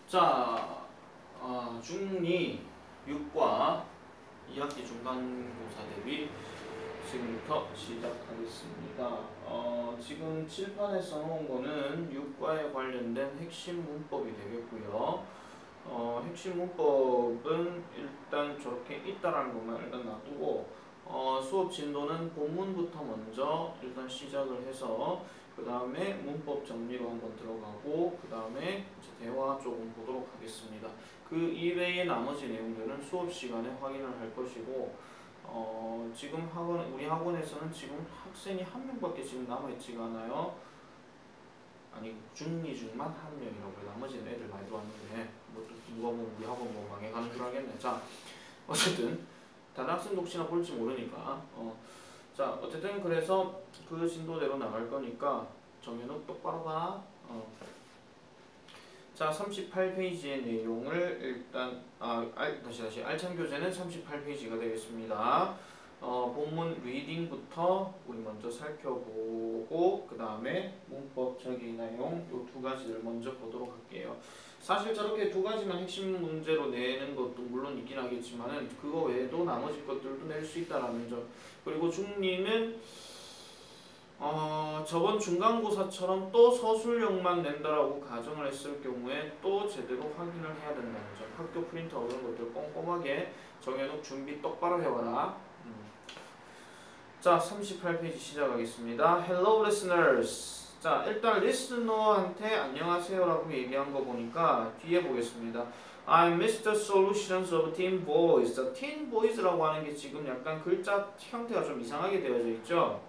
자, 중2 6과 2학기 중간고사 대비 지금부터 시작하겠습니다. 지금 칠판에 써놓은 거는 6과에 관련된 핵심 문법이 되겠고요. 핵심 문법은 일단 저렇게 있다라는 것만 일단 놔두고 수업 진도는 본문부터 먼저 일단 시작을 해서 그 다음에 문법 정리로 한번 들어가고 그 다음에 대화 조금 보도록 하겠습니다. 그 이외의 나머지 내용들은 수업 시간에 확인을 할 것이고 지금 우리 학원에서는 지금 학생이 한 명밖에 지금 남아있지가 않아요. 아니 중2 중만 한 명이라고요. 나머지는 애들 많이 들어왔는데 뭐 누가 보면 우리 학원 뭐 망해가는 줄 알겠네. 자 어쨌든 다른 학생도 혹시나 볼지 모르니까 자 어쨌든 그래서 그 진도대로 나갈 거니까 정현욱 똑바로 봐. 자 38페이지의 내용을 일단 다시 알찬 교재는 38페이지가 되겠습니다. 본문 리딩부터 우리 먼저 살펴보고 그 다음에 문법 적용 내용 이 두 가지를 먼저 보도록 할게요. 사실 저렇게 두 가지만 핵심 문제로 내는 것도 물론 있긴 하겠지만은 그거 외에도 나머지 것들도 낼 수 있다라는 점. 그리고 중2는 저번 중간고사처럼 또 서술형만 낸다라고 가정을 했을 경우에 또 제대로 확인을 해야 된다는 점. 학교 프린터 이런 것들 꼼꼼하게 정해놓고 준비 똑바로 해와라. 자 38페이지 시작하겠습니다. Hello listeners. 자 일단 리스너한테 안녕하세요라고 얘기한 거 보니까 뒤에 보겠습니다. I'm Mr. Solutions of Teen Boys. 자, Teen Boys라고 하는 게 지금 약간 글자 형태가 좀 이상하게 되어져 있죠.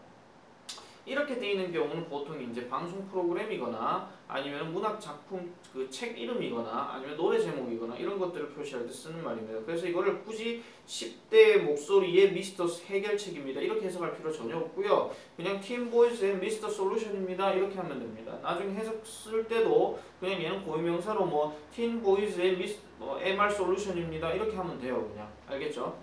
이렇게 되어 있는 경우는 보통 이제 방송 프로그램이거나 아니면 문학 작품 그 책 이름이거나 아니면 노래 제목이거나 이런 것들을 표시할 때 쓰는 말입니다. 그래서 이거를 굳이 10대 목소리의 미스터 해결책입니다. 이렇게 해석할 필요 전혀 없고요. 그냥 팀보이스의 미스터 솔루션입니다. 이렇게 하면 됩니다. 나중에 해석 쓸 때도 그냥 얘는 고유명사로 뭐 팀보이스의 MR 솔루션입니다. 이렇게 하면 돼요. 그냥 알겠죠?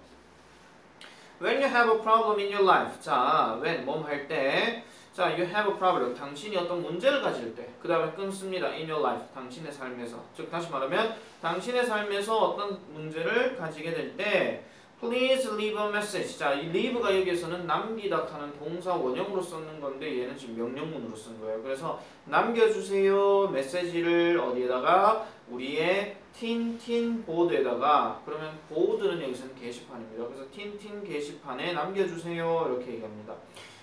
When you have a problem in your life. 자, when 몸 할 때 자, you have a problem. 당신이 어떤 문제를 가질 때. 그 다음에 끊습니다. in your life. 당신의 삶에서. 즉 다시 말하면 당신의 삶에서 어떤 문제를 가지게 될 때 please leave a message. 자, 이 leave가 여기에서는 남기다 하는 동사 원형으로 썼는 건데 얘는 지금 명령문으로 쓴 거예요. 그래서 남겨주세요. 메시지를 어디에다가 우리의 틴틴 보드에다가 그러면 보드는 여기서는 게시판입니다. 그래서 틴틴 게시판에 남겨주세요. 이렇게 얘기합니다.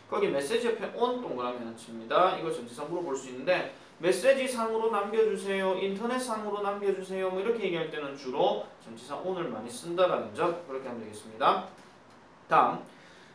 거기 메시지 옆에 on 동그라미 하나 칩니다. 이거 전치사 물어볼 수 있는데 메시지 상으로 남겨주세요. 인터넷 상으로 남겨주세요. 뭐 이렇게 얘기할 때는 주로 전치사 on을 많이 쓴다라는 점 그렇게 하면 되겠습니다. 다음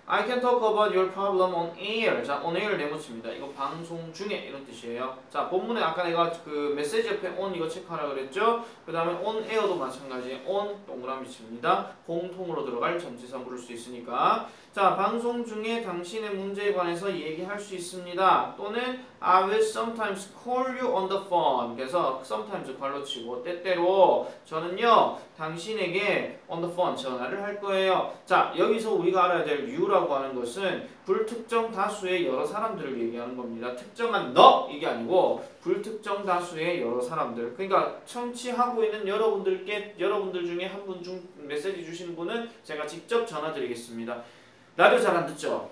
I can talk about your problem on air. 자, on air 네모칩니다. 이거 방송 중에 이런 뜻이에요. 자, 본문에 아까 내가 그 메시지 옆에 on 이거 체크하라 그랬죠? 그 다음에 on air도 마찬가지 on 동그라미 칩니다. 공통으로 들어갈 전치사 물을 수 있으니까. 자, 방송 중에 당신의 문제에 관해서 얘기할 수 있습니다. 또는 I will sometimes call you on the phone. 그래서 sometimes 괄호 치고 때때로 저는요 당신에게 on the phone 전화를 할 거예요. 자, 여기서 우리가 알아야 될 you라고 하는 것은 불특정 다수의 여러 사람들을 얘기하는 겁니다. 특정한 너 이게 아니고 불특정 다수의 여러 사람들. 그러니까 청취하고 있는 여러분들 중에 한 분 중 메시지 주신 분은 제가 직접 전화 드리겠습니다. 라디오 잘 안 듣죠?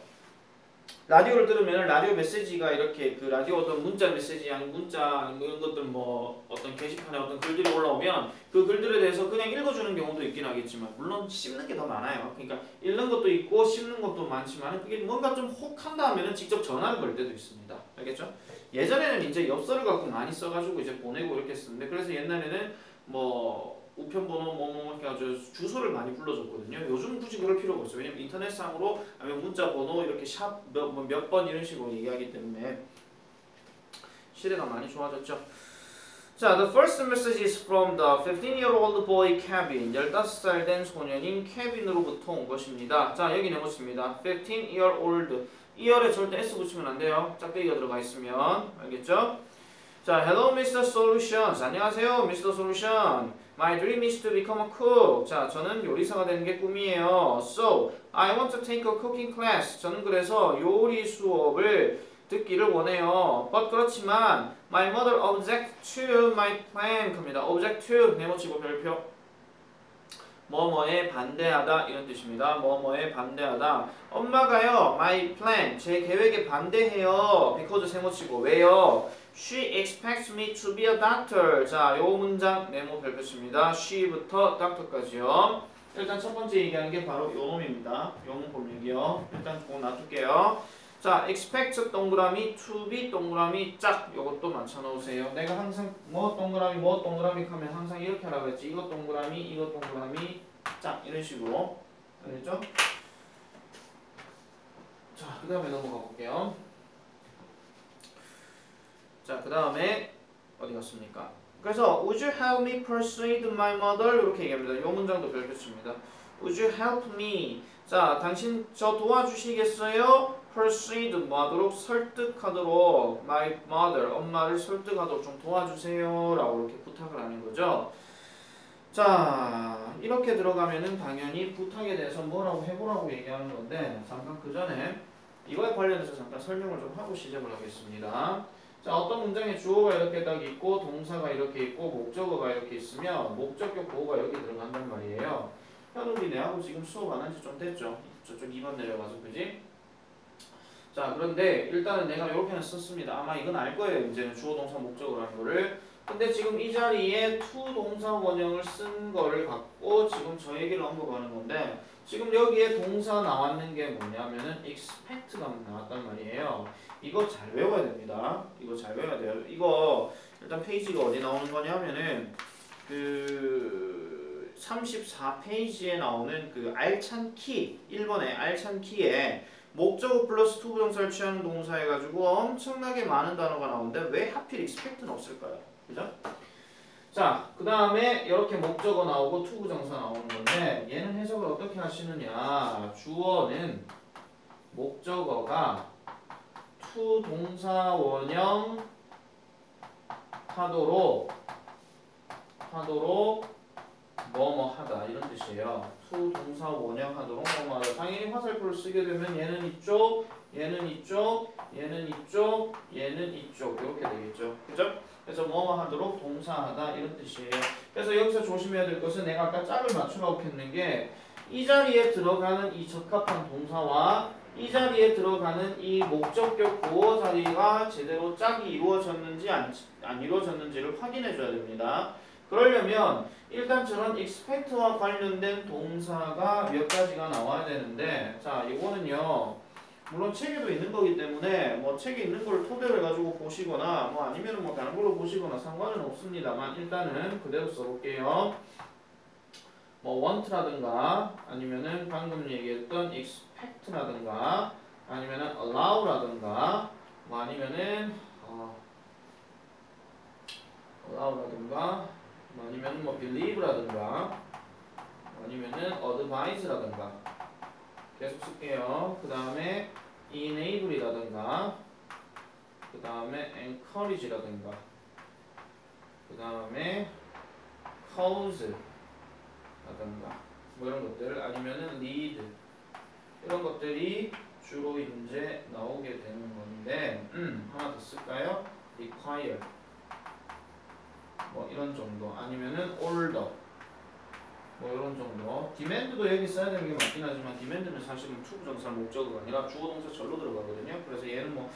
라디오를 들으면 라디오 메시지가 이렇게 그 라디오 어떤 문자 메시지 아니면 문자 아니면 이런 것들 뭐 어떤 게시판에 어떤 글들이 올라오면 그 글들에 대해서 그냥 읽어주는 경우도 있긴 하겠지만 물론 씹는 게 더 많아요. 그러니까 읽는 것도 있고 씹는 것도 많지만 그게 뭔가 좀 혹한다 하면은 직접 전화를 걸 때도 있습니다. 알겠죠? 예전에는 이제 엽서를 갖고 많이 써가지고 이제 보내고 이렇게 쓰는데 그래서 옛날에는 뭐 우편번호 뭐뭐 해가지고 주소를 많이 불러줬거든요. 요즘 굳이 그럴 필요가 없어요. 왜냐면 인터넷상으로 아니면 문자번호 이렇게 샵 몇 번 이런 식으로 얘기하기 때문에 시대가 많이 좋아졌죠. 자, the first message is from the 15-year-old boy Kevin. 15살 된 소년인 케빈으로부터 온 것입니다. 자, 여기 네모칩니다. 15-year-old. year에 절대 s 붙이면 안 돼요. 짝대기가 들어가 있으면. 알겠죠? 자, hello Mr. Solutions. 안녕하세요, Mr. Solution. My dream is to become a cook. 자, 저는 요리사가 되는 게 꿈이에요. So, I want to take a cooking class. 저는 그래서 요리 수업을 듣기를 원해요. but 그렇지만 my mother object to my plan 겁니다. object to 네모치고 별표 뭐뭐에 반대하다 이런 뜻입니다. 뭐뭐에 반대하다. 엄마가요 my plan 제 계획에 반대해요. because 세모치고 왜요? She expects me to be a doctor. 자, 요 문장 네모 별표입니다. she부터 doctor까지요. 일단 첫 번째 얘기하는 게 바로 요 놈입니다. 요놈 볼얘기요. 일단 그거 놔둘게요. 자, expect 동그라미, to be 동그라미, 짝 요것도 맞춰놓으세요. 내가 항상 뭐 동그라미 하면 항상 이렇게 하라고 했지. 이것 동그라미, 이것 동그라미, 짝 이런 식으로. 알겠죠? 자, 그 다음에 넘어가 볼게요. 자, 그 다음에 어디 갔습니까? 그래서 Would you help me persuade my mother? 이렇게 얘기합니다. 이 문장도 별표입니다. Would you help me? 자, 당신 저 도와주시겠어요? persuade 뭐 하도록? 설득하도록 my mother, 엄마를 설득하도록 좀 도와주세요 라고 이렇게 부탁을 하는 거죠. 자, 이렇게 들어가면은 당연히 부탁에 대해서 뭐라고 해보라고 얘기하는 건데 잠깐 그 전에 이거에 관련해서 잠깐 설명을 좀 하고 시작을 하겠습니다. 자, 어떤 문장에 주어가 이렇게 딱 있고 동사가 이렇게 있고 목적어가 이렇게 있으면 목적격 보호가 여기 들어간단 말이에요. 현욱이 내하고 지금 수업 안 한 지 좀 됐죠? 저쪽 2번 내려가서 그지? 자, 그런데 일단은 내가 이렇게는 썼습니다. 아마 이건 알 거예요. 이제는 주어 동사 목적어라는 거를. 근데 지금 이 자리에 to 동사 원형을 쓴 거를 갖고 지금 저 얘기를 언급하는 건데 지금 여기에 동사 나왔는 게 뭐냐면은 expect가 나왔단 말이에요. 이거 잘 외워야 됩니다. 이거 잘 외워야 돼요. 이거 일단 페이지가 어디 나오는 거냐면은 그 34페이지에 나오는 그 알찬 키 1번의 알찬 키에 목적어 플러스 to 부정사를 취하는 동사 해가지고 엄청나게 많은 단어가 나오는데 왜 하필 expect는 없을까요? 그죠? 자, 그 다음에 이렇게 목적어 나오고 to 부정사 나오는 건데 얘는 해석을 어떻게 하시느냐. 주어는 목적어가 to 동사 원형 하도록 뭐뭐 하다 이런 뜻이에요. to 동사 원형 하도록 뭐뭐 하다. 당연히 화살표를 쓰게 되면 얘는 이쪽, 얘는 이쪽, 얘는 이쪽, 얘는 이쪽 이렇게 되겠죠. 그죠? 그래서 뭐뭐 하도록 동사하다 이런 뜻이에요. 그래서 여기서 조심해야 될 것은 내가 아까 짝을 맞추라고 했는 게 이 자리에 들어가는 이 적합한 동사와 이 자리에 들어가는 이 목적격 보호 자리가 제대로 짝이 이루어졌는지 안 이루어졌는지를 확인해 줘야 됩니다. 그러려면 일단 저런 expect와 관련된 동사가 몇 가지가 나와야 되는데 자, 이거는요. 물론 책에도 있는 거기 때문에 뭐 책에 있는 걸 토대로 해가지고 보시거나 뭐 아니면 뭐 다른 걸로 보시거나 상관은 없습니다만 일단은 그대로 써볼게요. 뭐 want라든가 아니면은 방금 얘기했던 expect라든가 아니면은 allow라든가 뭐 아니면은 allow라든가 뭐 아니면은 뭐 believe라든가 아니면은 advise라든가 계속 쓸게요. 그 다음에 enable이라든가 그 다음에 encourage라든가 그 다음에 cause 라든가 뭐 이런 것들 아니면은 lead 이런 것들이 주로 이제 나오게 되는 건데 하나 더 쓸까요? require 뭐 이런 정도 아니면은 order 뭐 이런 정도. demand도 여기 써야 되는 게 맞긴 하지만 demand는 사실은 to 부정사 목적어가 아니라 주어 동사 절로 들어가거든요. 그래서 얘는 뭐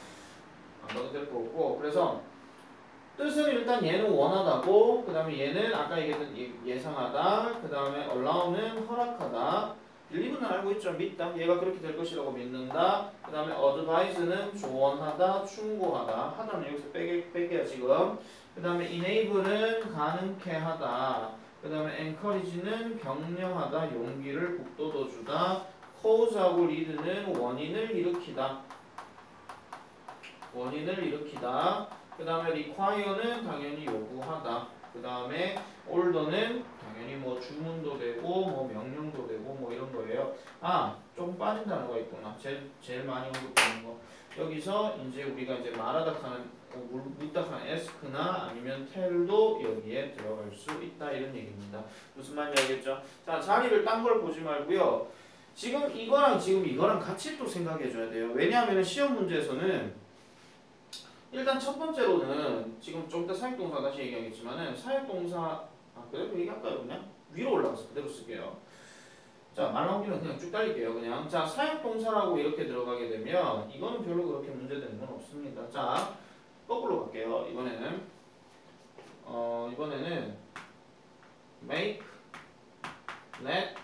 안 봐도 될 거 없고 그래서 뜻은 일단 얘는 원하다고 그 다음에 얘는 아까 얘기했던 예상하다 그 다음에 allow는 허락하다 believe는 알고 있죠. 믿다. 얘가 그렇게 될 것이라고 믿는다. 그 다음에 advise는 조언하다 충고하다 하다는 여기서 빼게야 지금. 그 다음에 enable는 가능케 하다. 그 다음에 encourage는 격려하다, 용기를 북돋워주다. cause하고 lead는 원인을 일으키다. 그 다음에 require는 당연히 요구하다. 그 다음에 order는 당연히 뭐 주문도 되고 뭐 명령도 되고 뭐 이런 거예요. 아, 조금 빠진 단어가 있구나. 제일 많이 언급되는 거. 여기서 이제 우리가 이제 말하다 하는 묻다 하는 ask나 아니면 tell도 여기에 들어갈 수 있다 이런 얘기입니다. 무슨 말인지 알겠죠? 자, 자리를 딴 걸 보지 말고요. 지금 이거랑 같이 또 생각해 줘야 돼요. 왜냐하면 시험 문제에서는 일단 첫 번째로는 지금 좀 이따 사역동사 다시 얘기하겠지만은 사역동사 그대로 얘기할까요 그냥? 위로 올라가서 그대로 쓸게요. 자, 말 나온 김에 그냥 쭉 달릴게요. 그냥 자 사역동사라고 이렇게 들어가게 되면 이거는 별로 그렇게 문제되는 건 없습니다. 자 거꾸로 갈게요. 이번에는 make, let,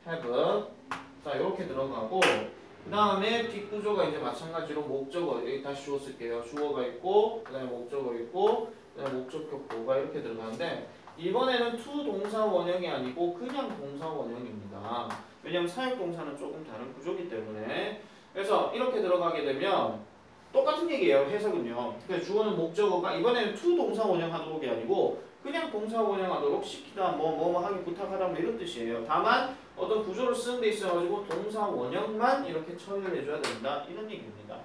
have 자 이렇게 들어가고 그 다음에 뒷구조가 이제 마찬가지로 목적어 여기 다시 주어 쓸게요. 주어가 있고 그 다음에 목적어 있고 그 다음에 목적격 보호가 이렇게 들어가는데 이번에는 to 동사 원형이 아니고 그냥 동사 원형입니다. 왜냐면 사역동사는 조금 다른 구조이기 때문에 그래서 이렇게 들어가게 되면 똑같은 얘기예요. 해석은요. 그래서 주어는 목적어가 이번에는 to 동사 원형 하도록이 아니고 그냥 동사 원형 하도록 시키다 뭐 하기 부탁하다 뭐 이런 뜻이에요. 다만 어떤 구조를 쓰는 데 있어가지고 동사 원형만 이렇게 처리를 해줘야 된다 이런 얘기입니다.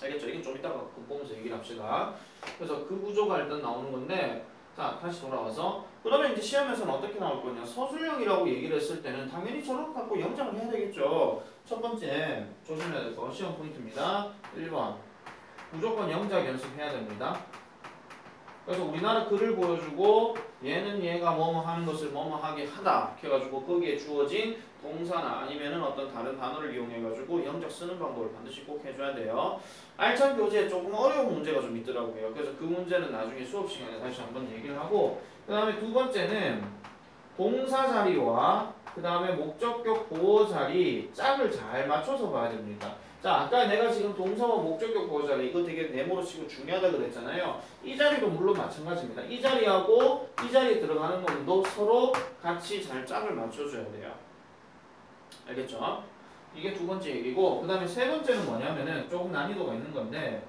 알겠죠? 이게 좀 이따가 보면서 얘기를 합시다. 그래서 그 구조가 일단 나오는 건데 자 다시 돌아와서 그러면 이제 시험에서는 어떻게 나올 거냐 서술형이라고 얘기를 했을 때는 당연히 저렇게 갖고 영장을 해야 되겠죠. 첫 번째 조심해야 될 거 시험 포인트입니다. 1번 무조건 영작 연습해야 됩니다. 그래서 우리나라 글을 보여주고 얘는 얘가 뭐뭐 하는 것을 뭐뭐 하게 하다 해가지고 거기에 주어진 동사나 아니면은 어떤 다른 단어를 이용해가지고 영작 쓰는 방법을 반드시 꼭 해줘야 돼요. 알찬 교재에 조금 어려운 문제가 좀 있더라고요. 그래서 그 문제는 나중에 수업 시간에 다시 한번 얘기를 하고 그 다음에 두 번째는 동사 자리와 그 다음에 목적격 보호 자리 짝을 잘 맞춰서 봐야 됩니다. 자 아까 내가 지금 동사와 목적격 보호 자리 이거 되게 네모로 치고 중요하다 그랬잖아요. 이 자리도 물론 마찬가지입니다. 이 자리하고 이 자리에 들어가는 놈도 서로 같이 잘 짝을 맞춰줘야 돼요. 알겠죠? 이게 두 번째 얘기고 그 다음에 세 번째는 뭐냐면은 조금 난이도가 있는 건데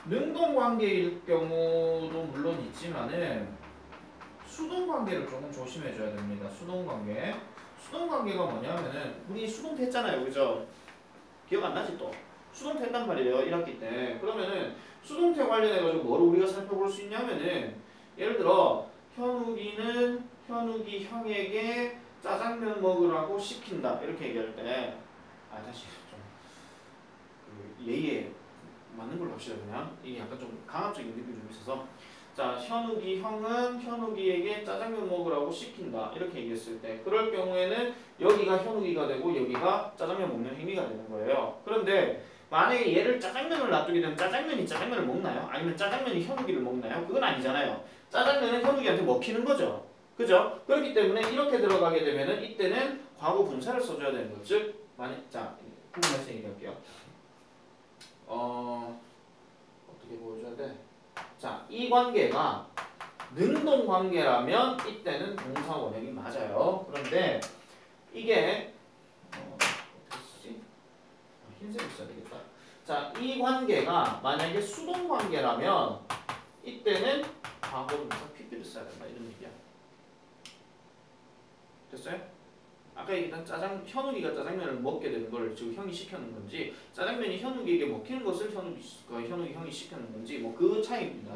능동관계일 경우도 물론 있지만은 수동관계를 조금 조심해줘야 됩니다. 수동관계. 수동관계가 뭐냐면은 우리 수동태 했잖아요. 그죠? 기억 안 나지 또? 수동태 했단 말이에요. 1학기 때. 그러면은 수동태 관련해가지고 뭐를 우리가 살펴볼 수 있냐면은 예를 들어 현욱이는 현욱이 형에게 짜장면 먹으라고 시킨다. 이렇게 얘기할 때 다시 좀 예의에 맞는 걸로 합시다. 그냥 이게 약간 좀 강압적인 느낌이 좀 있어서 자 현욱이 형은 현욱이에게 짜장면 먹으라고 시킨다. 이렇게 얘기했을 때 그럴 경우에는 여기가 현욱이가 되고 여기가 짜장면 먹는 행위가 되는 거예요. 그런데 만약에 얘를 짜장면을 놔두게 되면 짜장면이 짜장면을 먹나요? 아니면 짜장면이 현욱이를 먹나요? 그건 아니잖아요. 짜장면은 현욱이한테 먹히는 거죠. 그죠? 그렇기 때문에 이렇게 들어가게 되면은 이때는 과거 분사를 써줘야 되는 거죠. 즉 자 구분해서 얘기할게요. 어떻게 보여줘야 돼? 자, 이 관계가 능동 관계라면 이때는 동사 원형이 맞아요. 그런데 이게 어떻게 쓰지? 흰색을 써야 되겠다. 자, 이 관계가 만약에 수동 관계라면 이때는 과거 분사 PP를 써야 된다. 이런 얘기야. 됐어요? 아까 얘기했던 현욱이가 짜장면을 먹게 되는 걸 지금 형이 시켰는 건지 짜장면이 현욱이에게 먹히는 것을 현욱이 형이 시켰는 건지 뭐 그 차이입니다.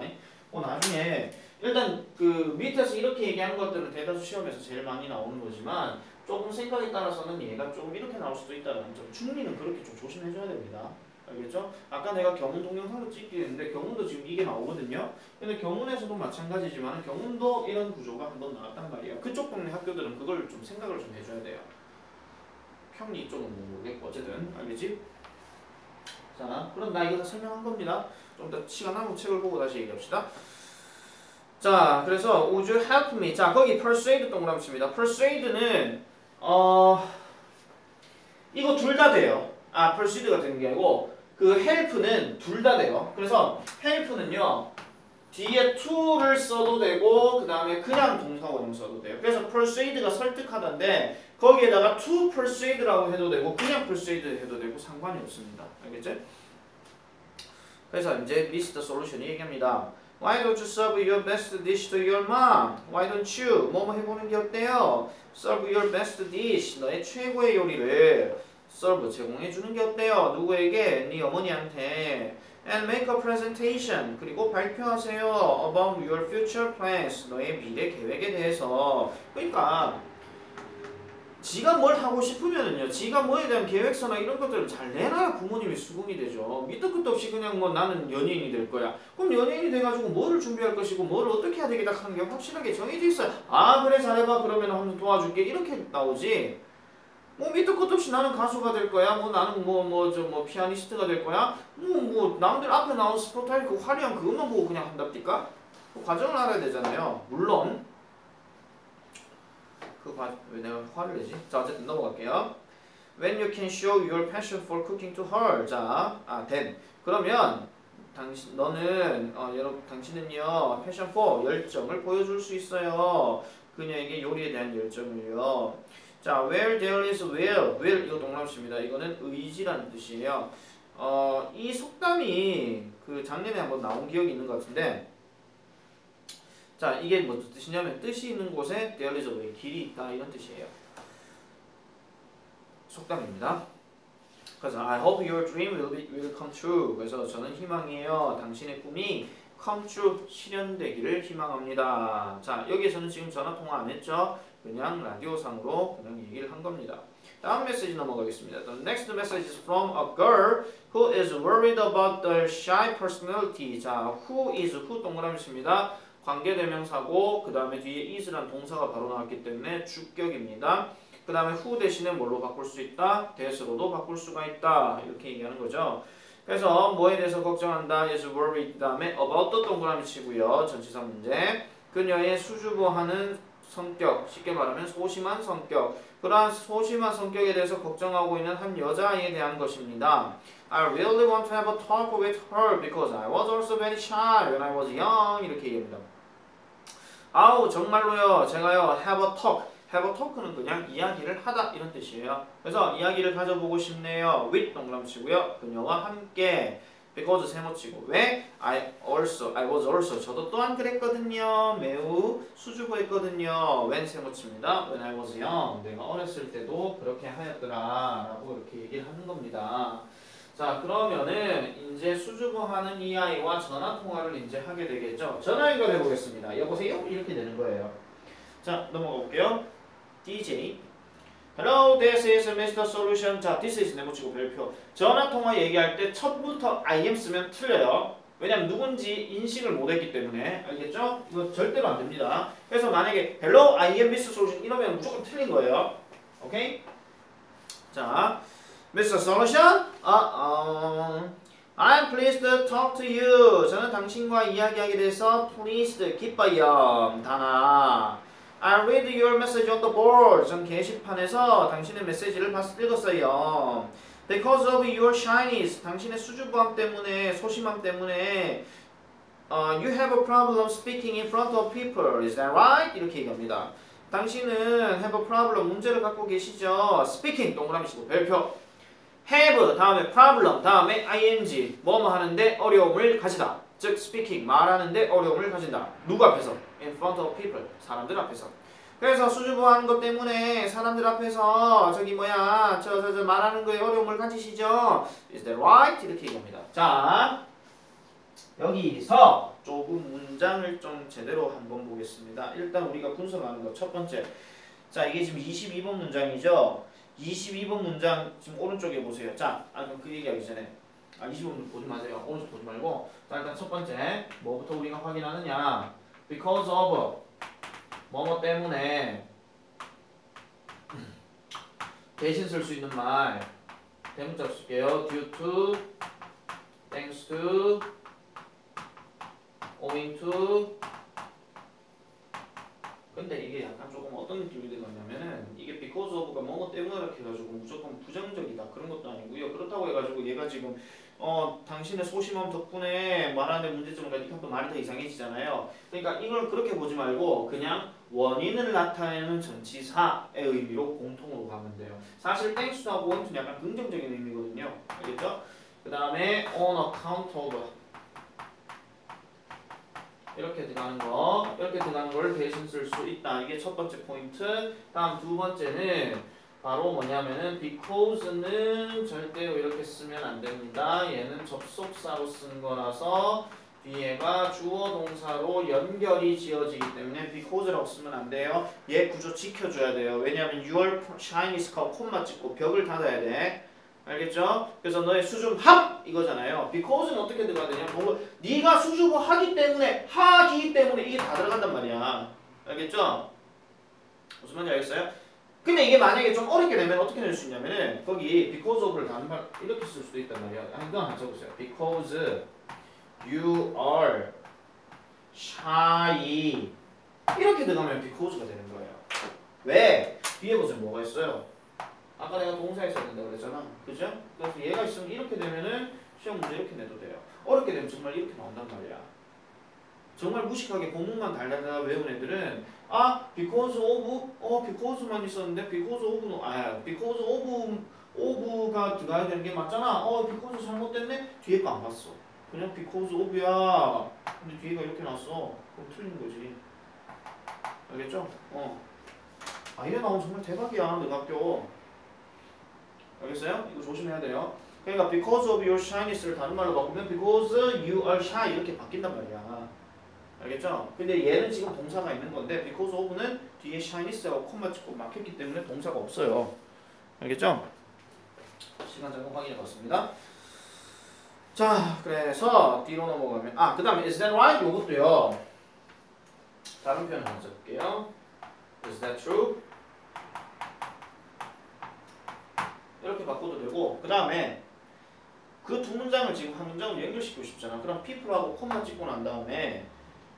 나중에 일단 그 밑에서 이렇게 얘기하는 것들은 대다수 시험에서 제일 많이 나오는 거지만 조금 생각에 따라서는 얘가 조금 이렇게 나올 수도 있다는 점 중리는 그렇게 좀 조심해줘야 됩니다. 알겠죠? 아까 내가 경운 동영상도 찍게 했는데 경운도 지금 이게 나오거든요. 근데 경운에서도 마찬가지지만 경운도 이런 구조가 한번 나왔단 말이에요. 그쪽 동네 학교들은 그걸 좀 생각을 좀 해줘야 돼요. 평리 이쪽은 뭐 모르겠고 어쨌든 알겠지? 자 그럼 나 이거 다 설명한 겁니다. 좀 더 시간 남은 책을 보고 다시 얘기합시다. 자 그래서 would you help me? 자 거기 persuade 동그라미 칩니다. persuade는 이거 둘 다 돼요. persuade가 되는 게 아니고 그 help는 둘 다 돼요. 그래서 help는요 뒤에 to를 써도 되고 그 다음에 그냥 동사 원형 써도 돼요. 그래서 persuade가 설득하던데 거기에다가 to persuade라고 해도 되고 그냥 persuade 해도 되고 상관이 없습니다. 알겠지? 그래서 이제 list solution이 얘기합니다. Why don't you serve your best dish to your mom? Why don't you 뭐뭐 해보는 게 어때요? Serve your best dish 너의 최고의 요리를 serve 제공해주는 게 어때요? 누구에게? 네 어머니한테. And make a presentation 그리고 발표하세요. About your future plans 너의 미래 계획에 대해서. 그러니까 지가 뭘 하고 싶으면은요, 지가 뭐에 대한 계획서나 이런 것들을 잘 내놔야 부모님이 수긍이 되죠. 밑도 끝도 없이 그냥 뭐 나는 연예인이 될 거야. 그럼 연예인이 돼가지고 뭐를 준비할 것이고 뭐를 어떻게 해야 되겠다 하는 게 확실하게 정해져 있어요. 아 그래 잘해봐 그러면 한번 도와줄게 이렇게 나오지. 뭐 밑도 끝도 없이 나는 가수가 될 거야. 뭐 나는 뭐 피아니스트가 될 거야. 뭐 남들 앞에 나온 스포타일 그 화려한 그것만 보고 그냥 한답니까? 그 과정을 알아야 되잖아요. 물론. 왜 내가 화를 내지? 자 어쨌든 넘어갈게요. When you can show your passion for cooking to her. 자, then. 그러면 당신은요 passion for 열정을 보여줄 수 있어요. 그녀에게 요리에 대한 열정을요. 자, where there is will 이거 동그라미입니다. 이거는 의지라는 뜻이에요. 이 속담이 그 작년에 한번 나온 기억이 있는 것 같은데. 자, 이게 무슨 뜻이냐면 뜻이 있는 곳에 there is a way, 길이 있다 이런 뜻이에요. 속담입니다. 그래서 I hope your dream will come true. 그래서 저는 희망이에요. 당신의 꿈이 come true, 실현되기를 희망합니다. 자, 여기에서는 지금 전화 통화 안 했죠? 그냥 라디오상으로 그냥 얘기를 한 겁니다. 다음 메시지 넘어가겠습니다. The next message is from a girl who is worried about the shy personality. 자, who is who 동그라미입니다. 관계대명사고 그 다음에 뒤에 is란 동사가 바로 나왔기 때문에 주격입니다. 그 다음에 who 대신에 뭘로 바꿀 수 있다? that으로도 바꿀 수가 있다. 이렇게 얘기하는 거죠. 그래서 뭐에 대해서 걱정한다? is worried. 그 다음에 about the 동그라미 치고요. 전치사 문제. 그녀의 수줍어하는 성격, 쉽게 말하면 소심한 성격. 그러한 소심한 성격에 대해서 걱정하고 있는 한 여자아이에 대한 것입니다. I really want to have a talk with her because I was also very shy when I was young. 이렇게 얘기합니다. 아우 정말로요. 제가요 have a talk. have a talk는 그냥 이야기를 하다 이런 뜻이에요. 그래서 이야기를 가져보고 싶네요. with 동그라미 치고요. 그녀와 함께. because 세모 치고. 왜? I was also. 저도 또한 그랬거든요. 매우 수줍어했거든요. when 세모 칩니다. when I was young. 내가 어렸을 때도 그렇게 하였더라. 라고 이렇게 얘기를 하는 겁니다. 자 그러면은 이제 수줍어하는 이 아이와 전화통화를 이제 하게 되겠죠. 전화 연결해 보겠습니다. 여보세요? 이렇게 되는 거예요. 자 넘어가 볼게요. DJ Hello, this is Mr. Solution. 자, this is 네모치고 별표. 전화통화 얘기할 때 첫부터 I am 쓰면 틀려요. 왜냐면 누군지 인식을 못했기 때문에. 알겠죠? 이거 절대로 안 됩니다. 그래서 만약에 Hello, I am Mr. Solution 이러면 무조건 틀린 거예요. 오케이? 자, Mr. Solution? I'm pleased to talk to you. 저는 당신과 이야기하게 돼서 pleased, 기뻐요. 단아. I read your message on the board. 전 게시판에서 당신의 메시지를 읽었어요. Because of your shyness. 당신의 수줍어함 때문에, 소심함 때문에 you have a problem speaking in front of people. Is that right? 이렇게 얘기합니다. 당신은 have a problem, 문제를 갖고 계시죠. Speaking, 동그라미 치고 별표. have, 다음에 problem, 다음에 ing. 뭐뭐 하는데 어려움을 가지다. 즉 speaking, 말하는데 어려움을 가진다. 누구 앞에서? In front of people, 사람들 앞에서. 그래서 수줍어하는 것 때문에 사람들 앞에서 저 말하는 거에 어려움을 가지시죠. Is that right? 이렇게 얘기합니다. 자, 여기서 조금 문장을 좀 제대로 한번 보겠습니다. 일단 우리가 분석하는 거 첫 번째. 자, 이게 지금 22번 문장이죠. 22번 문장 지금 오른쪽에 보세요. 자, 그럼 그 얘기하기 전에 20번 보지 마세요. 오른쪽 보지 말고. 자, 일단 첫 번째 뭐부터 우리가 확인하느냐. Because of 뭐뭐 때문에 대신 쓸 수 있는 말 대문자 쓸게요. Due to, thanks to, owing to. 근데 이게 약간 조금 어떤 느낌이 들었냐면은 이게 because of가 뭐뭐 때문에 이렇게 해가지고 무조건 부정적이다 그런 것도 아니고요. 그렇다고 해가지고 얘가 지금 당신의 소심함 덕분에 말하는 문제점을 가지고 또 말이 더 이상해지잖아요. 그러니까 이걸 그렇게 보지 말고 그냥 원인을 나타내는 전치사의 의미로 공통으로 가면 돼요. 사실 땡스하고 원투는 약간 긍정적인 의미거든요. 알겠죠? 그 다음에 on account of 이렇게 들어가는 거, 이렇게 들어가는 걸 대신 쓸 수 있다. 이게 첫 번째 포인트. 다음 두 번째는 바로 뭐냐면은 because는 절대로 이렇게 쓰면 안 됩니다. 얘는 접속사로 쓴 거라서 뒤에가 주어 동사로 연결이 지어지기 때문에 because라고 쓰면 안 돼요. 얘 구조 지켜줘야 돼요. 왜냐하면 your Chinese가 콤마 찍고 벽을 닫아야 돼. 알겠죠? 그래서 너의 수줍함 이거잖아요. because는 어떻게 들어가야 되냐? 네가 수줍어하기 때문에 하기 때문에 이게 다 들어간단 말이야. 알겠죠? 무슨 말인지 알겠어요? 근데 이게 만약에 좀 어렵게 되면 어떻게 낼 수 있냐면은 거기 because of를 다른 말 이렇게 쓸 수도 있단 말이야. 이건 안 써보세요. because you are shy 이렇게 들어가면 because가 되는 거예요. 왜? 뒤에 보세요. 뭐가 있어요? 아까 내가 동사에 써야 된다고 그랬잖아. 그죠? 그래서 얘가 있으면 이렇게 되면은 시험 문제 이렇게 내도 돼요. 어렵게 되면 정말 이렇게 나온단 말이야. 정말 무식하게 공문만 달달달 외운 애들은 because of because만 있었는데 because of가 들어가야 되는 게 맞잖아. because 잘못됐네. 뒤에 거 안 봤어. 그냥 because of야. 근데 뒤에가 이렇게 났어. 그럼 틀린 거지. 알겠죠? 이래 나오면 정말 대박이야. 너 학교. 알겠어요? 이거 조심해야 돼요. 그러니까 because of your shyness를 다른 말로 바꾸면 because you are shy 이렇게 바뀐단 말이야. 알겠죠? 근데 얘는 지금 동사가 있는 건데 because of는 뒤에 shyness하고 콤마 찍고 막혔기 때문에 동사가 없어요. 알겠죠? 시간 잠깐 확인해 봤습니다. 자, 그래서 뒤로 넘어가면 그 다음에 is that right? 요것도요. 다른 표현 하나 써볼게요. Is that true? 이렇게 바꿔도 되고 그 다음에 그 두 문장을 지금 한 문장으로 연결시키고 싶잖아. 그럼 people하고 콤마 찍고 난 다음에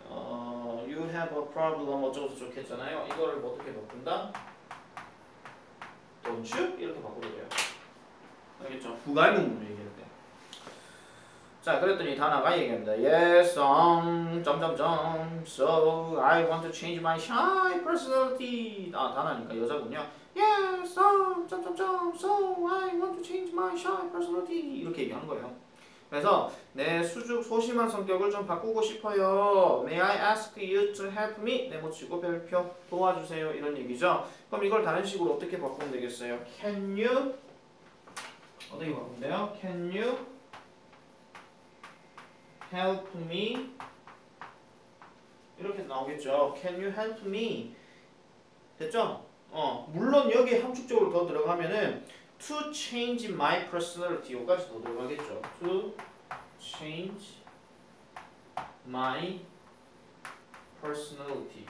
you have a problem 어쩌고 저쩌고 했잖아요. 이거를 뭐 어떻게 바꾼다? don't you? 이렇게 바꿔도 돼요. 알겠죠? 부가의문문을 얘기할 때. 자, 그랬더니 다나가 얘기합니다. Yes, 점점점. So I want to change my shy personality. 다나니까 여자군요. Yes, 점점점. So I want to change my shy personality. 이렇게 얘기하는 거예요. 그래서 내 소심한 성격을 좀 바꾸고 싶어요. May I ask you to help me? 네모치고 별표 도와주세요. 이런 얘기죠. 그럼 이걸 다른 식으로 어떻게 바꾸면 되겠어요? Can you? 어떻게 바꾸면 돼요? Can you help me? 이렇게 나오겠죠. Can you help me? 됐죠? 물론 여기에 함축적으로 더 들어가면은 to change my personality 요까지 더 들어가겠죠. to change my personality.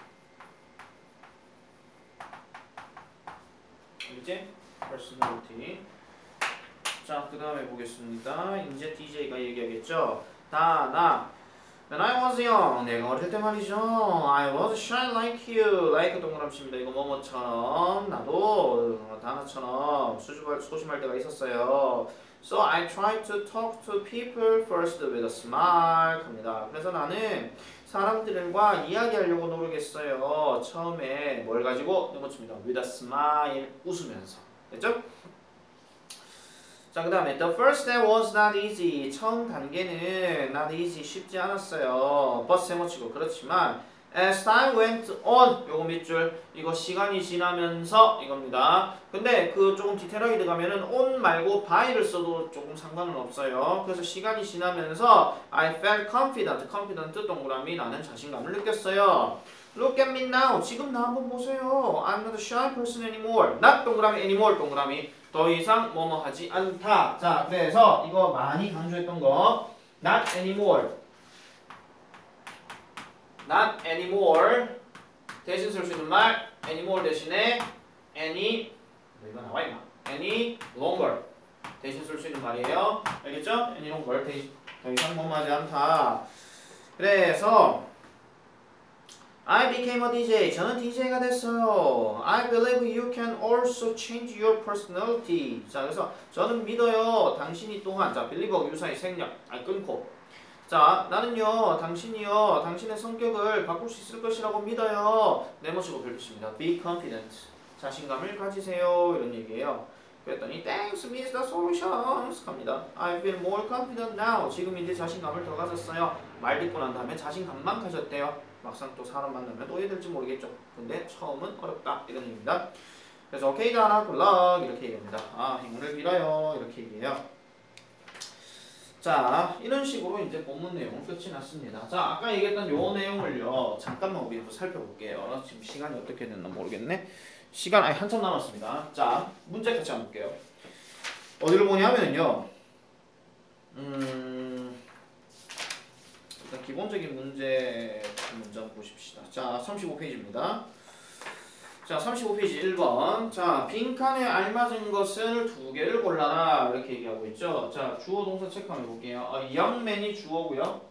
알겠지? personality. 자, 그 다음에 보겠습니다. 이제 DJ가 얘기하겠죠. When I was young, 내가 어릴 때 말이죠. I was shy like you. like 동그라미입니다. 이거 뭐뭐처럼 나도 다나처럼 소심할 때가 있었어요. So I tried to talk to people first with a smile. 합니다. 그래서 나는 사람들과 이야기하려고 노력했어요. 처음에 뭘 가지고 뭐뭐입니다. with a smile. 웃으면서. 됐죠? 자, 그 다음에 the first step was not easy. 처음 단계는 not easy 쉽지 않았어요. but 세모치고 그렇지만 as time went on 요거 밑줄 이거 시간이 지나면서 이겁니다. 근데 그 조금 디테일하게 들어가면은 on 말고 by를 써도 조금 상관은 없어요. 그래서 시간이 지나면서 I felt confident. confident 동그라미 나는 자신감을 느꼈어요. Look at me now. 지금 나 한번 보세요. I'm not a shy person anymore. not 동그라미 anymore 동그라미 더 이상 뭐뭐 하지 않다. 자, 그래서 이거 많이 강조했던 거 not anymore. not anymore 대신 쓸 수 있는 말 anymore 대신에 any 이거 나와 있나? any longer 대신 쓸 수 있는 말이에요. 알겠죠? any longer 더 이상 뭐뭐 하지 않다. 그래서 I became a DJ. 저는 DJ가 됐어요. I believe you can also change your personality. 자, 그래서 저는 믿어요. 당신이 또한 자, believe하고 유사히 생략. 끊고. 자, 나는요, 당신이요, 당신의 성격을 바꿀 수 있을 것이라고 믿어요. 네모치고 별표입니다. Be confident. 자신감을 가지세요. 이런 얘기예요. 그랬더니 Thanks, means the solutions. 합니다. I feel more confident now. 지금 이제 자신감을 더 가졌어요. 말 듣고 난 다음에 자신감만 가졌대요. 막상 또 사람 만나면 또 해될지 모르겠죠. 근데 처음은 어렵다. 이런 얘기입니다. 그래서 오케이 다나 굿럭 이렇게 얘기합니다. 행운을 빌어요. 이렇게 얘기해요. 자, 이런 식으로 이제 본문 내용은 끝이 났습니다. 자, 아까 얘기했던 요 내용을요, 잠깐만 우리 한번 살펴볼게요. 지금 시간이 어떻게 됐나 모르겠네. 시간 아니 한참 남았습니다. 자, 문제 같이 한번 볼게요. 어디를 보냐면요. 일단 기본적인 문제 한번 보십시다. 자, 35페이지입니다. 자, 35페이지 1번. 자, 빈칸에 알맞은 것을 두 개를 골라라. 이렇게 얘기하고 있죠. 자, 주어 동사 체크 한번 해볼게요. young man이 주어고요.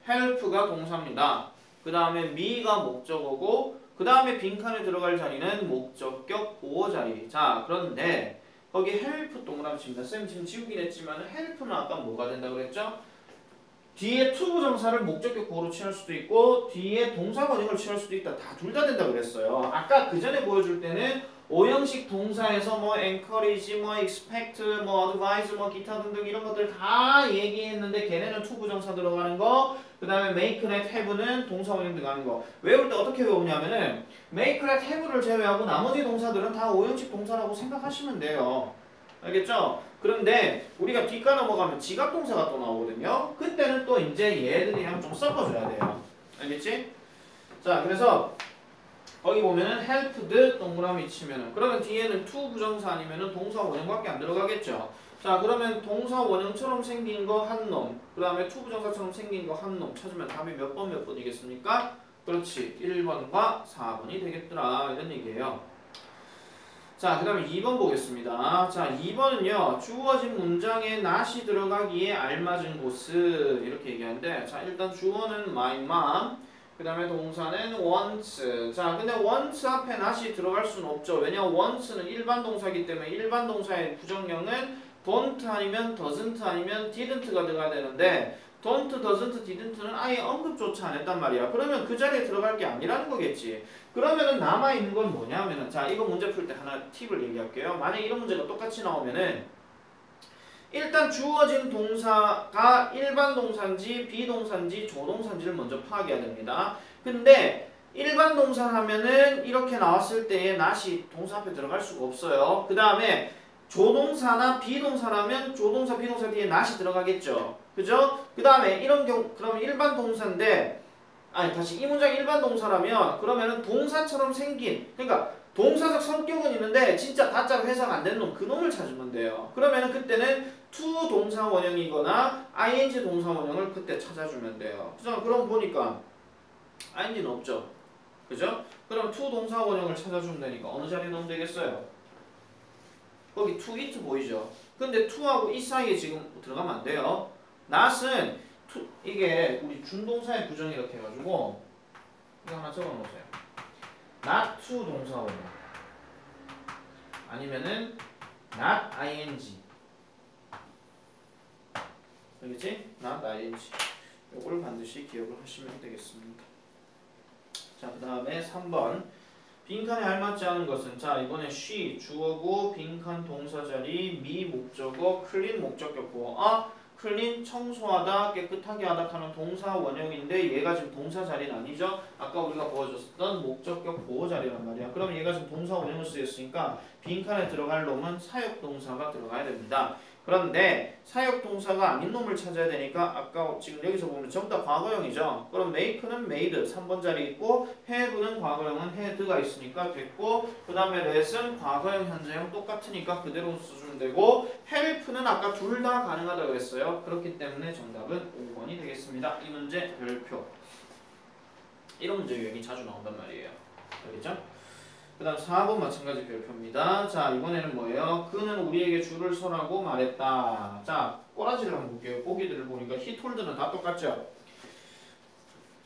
help가 동사입니다. 그 다음에 me가 목적어고, 그 다음에 빈칸에 들어갈 자리는 목적격 보호 자리. 자, 그런데 거기 help 동그라미 칩니다. 쌤 지금 지우긴 했지만 help는 아까 뭐가 된다고 그랬죠? 뒤에 투부정사를 목적격 보호로 취할 수도 있고 뒤에 동사 원형을 취할 수도 있다. 다 둘 다 된다고 그랬어요. 아까 그 전에 보여줄 때는 오형식 동사에서 뭐 encourage, 뭐 expect, 뭐 advise, 뭐 기타 등등 이런 것들 다 얘기했는데 걔네는 투부정사 들어가는 거, 그 다음에 make, let, have는 동사 원형 들어가는 거. 외울 때 어떻게 외우냐면은 make, let, have를 제외하고 나머지 동사들은 다 오형식 동사라고 생각하시면 돼요. 알겠죠? 그런데 우리가 뒷가 넘어가면 지각동사가 또 나오거든요. 그때는 또 이제 얘들이랑 좀 섞어줘야 돼요. 알겠지? 자, 그래서 거기 보면은 helped 동그라미 치면은 그러면 뒤에는 to 부정사 아니면은 동사 원형밖에 안 들어가겠죠. 자, 그러면 동사 원형처럼 생긴 거 한 놈, 그 다음에 to 부정사처럼 생긴 거 한 놈 찾으면 답이 몇 번이겠습니까? 그렇지, 1번과 4번이 되겠더라 이런 얘기예요. 자, 그 다음에 2번 보겠습니다. 자, 2번은요. 주어진 문장에 not이 들어가기에 알맞은 곳은 이렇게 얘기하는데, 자, 일단 주어는 my mom, 그 다음에 동사는 wants. 자, 근데 wants 앞에 not이 들어갈 수는 없죠. 왜냐면 wants는 일반 동사이기 때문에 일반 동사의 부정형은 don't 아니면 doesn't 아니면 didn't가 들어가야 되는데 don't, doesn't, didn't는 아예 언급조차 안 했단 말이야. 그러면 그 자리에 들어갈 게 아니라는 거겠지. 그러면은 남아있는 건 뭐냐면은, 자, 이거 문제 풀 때 하나 팁을 얘기할게요. 만약에 이런 문제가 똑같이 나오면은 일단 주어진 동사가 일반 동사인지 비동사인지 조동사인지를 먼저 파악해야 됩니다. 근데 일반 동사라면은 이렇게 나왔을 때에 not이 동사 앞에 들어갈 수가 없어요. 그 다음에 조동사나 비동사라면 조동사, 비동사 뒤에 not이 들어가겠죠. 그죠? 그 다음에 이런 경우, 그러면 일반 동사인데, 아니, 다시 이 문장 일반 동사라면, 그러면은 동사처럼 생긴, 그러니까 동사적 성격은 있는데, 진짜 다짜로 해석 안 되는 놈, 그 놈을 찾으면 돼요. 그러면은 그때는 to 동사 원형이거나, ing 동사 원형을 그때 찾아주면 돼요. 그죠? 그럼 보니까, ing는 없죠. 그죠? 그럼 to 동사 원형을 찾아주면 되니까, 어느 자리에 넣으면 되겠어요? 거기 to it 보이죠? 근데 to하고 it 사이에 지금 들어가면 안 돼요. not은 이게 우리 준동사의 부정 이렇게 해가지고 이거 하나 적어놓으세요. not to 동사 원형 아니면은 not ing. 알겠지? not ing. 이걸 반드시 기억을 하시면 되겠습니다. 자, 그 다음에 3번. 빈칸에 알맞지 않은 것은, 자, 이번에 she 주어고 빈칸 동사 자리 me 목적어 clean 목적격 보호. clean 청소하다, 깨끗하게 하다 하는 동사 원형인데 얘가 지금 동사 자리는 아니죠. 아까 우리가 보여줬던 목적격 보호 자리란 말이야. 그럼 얘가 지금 동사 원형을 쓰였으니까 빈칸에 들어갈 놈은 사역 동사가 들어가야 됩니다. 그런데 사역 동사가 아닌 놈을 찾아야 되니까 아까 지금 여기서 보면 전부 다 과거형이죠. 그럼 make는 made 3번 자리에 있고 have는 과거형은 had가 있으니까 됐고, 그 다음에 let은 과거형 현재형 똑같으니까 그대로 써주면 되고, help는 아까 둘 다 가능하다고 했어요. 그렇기 때문에 정답은 5번이 되겠습니다. 이 문제 별표. 이런 문제 유형이 자주 나온단 말이에요. 알겠죠? 그 다음 4번 마찬가지 별표입니다. 자, 이번에는 뭐예요? 그는 우리에게 줄을 서라고 말했다. 자, 꼬라지를 한번 볼게요. 보기들을 보니까 he told는 다 똑같죠?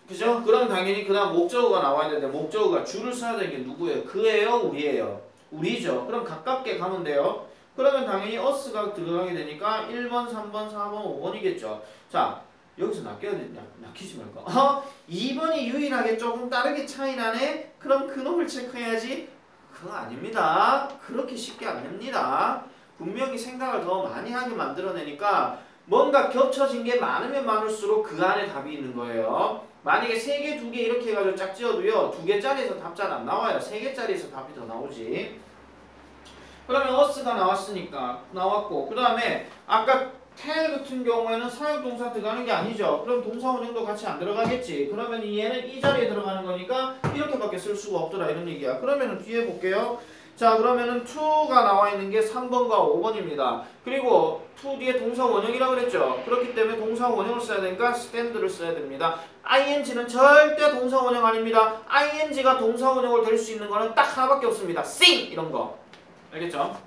그죠? 그럼 당연히 그 다음 목적어가 나와야 되는데 목적어가 줄을 서야 되는 게 누구예요? 그예요? 우리예요? 우리죠. 그럼 가깝게 가면 돼요. 그러면 당연히 us가 들어가게 되니까 1번, 3번, 4번, 5번이겠죠. 자, 여기서 낚이지 말까? 2번이 유일하게 조금 다르게 차이 나네? 그럼 그놈을 체크해야지. 그거 아닙니다. 그렇게 쉽게 안 됩니다. 분명히 생각을 더 많이 하게 만들어내니까 뭔가 겹쳐진 게 많으면 많을수록 그 안에 답이 있는 거예요. 만약에 3개, 2개 이렇게 해가지고 짝지어도요 2개짜리에서 답 잘 안 나와요. 3개짜리에서 답이 더 나오지. 그러면 us가 나왔으니까 나왔고, 그 다음에 아까 tell 같은 경우에는 사역동사 들어가는 게 아니죠. 그럼 동사원형도 같이 안 들어가겠지. 그러면 얘는 이 자리에 들어가는 거니까 이렇게밖에 쓸 수가 없더라 이런 얘기야. 그러면은 뒤에 볼게요. 자 그러면은 to가 나와 있는 게 3번과 5번입니다. 그리고 to 뒤에 동사원형이라고 그랬죠. 그렇기 때문에 동사원형을 써야 되니까 stand를 써야 됩니다. ing는 절대 동사원형 아닙니다. ing가 동사원형을 될 수 있는 거는 딱 하나밖에 없습니다. sing 이런 거. 알겠죠?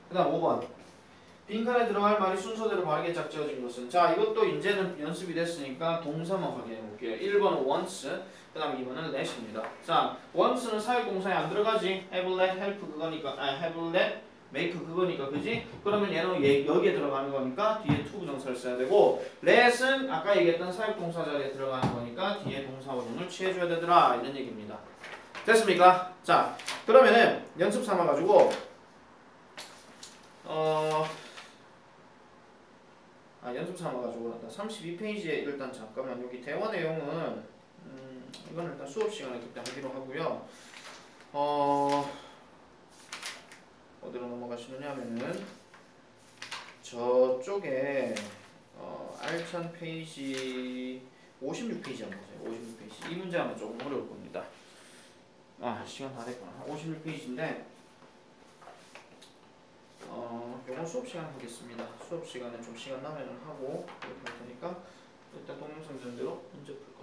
그 다음 5번. 빈칸에 들어갈 말이 순서대로 바르게 짝지어진 것은 자 이것도 이제는 연습이 됐으니까 동사만 확인해 볼게요. 1번은 once, 그 다음 2번은 let입니다. 자 once는 사역동사에 안 들어가지. have let, help 그거니까 have let, make 그거니까 그지? 그러면 얘는 여기에 들어가는 거니까 뒤에 to 부정사를 써야 되고 let은 아까 얘기했던 사역동사 자리에 들어가는 거니까 뒤에 동사원형을 취해줘야 되더라 이런 얘기입니다. 됐습니까? 자 그러면은 연습 삼아가지고 연습 삼아가지고 32페이지에 일단 잠깐만 여기 대화 내용은 이건 일단 수업 시간에 그때 하기로 하고요. 어디로 넘어가시느냐 하면은 저쪽에 알찬 페이지 56페이지 한번 보세요. 56페이지 이 문제 하면 조금 어려울 겁니다. 시간 다 됐구나. 56페이지인데 요건 수업 시간에 하겠습니다. 수업 시간에 좀 시간 나면은 하고 그렇게 할 테니까 일단 동영상 전대로 문제 풀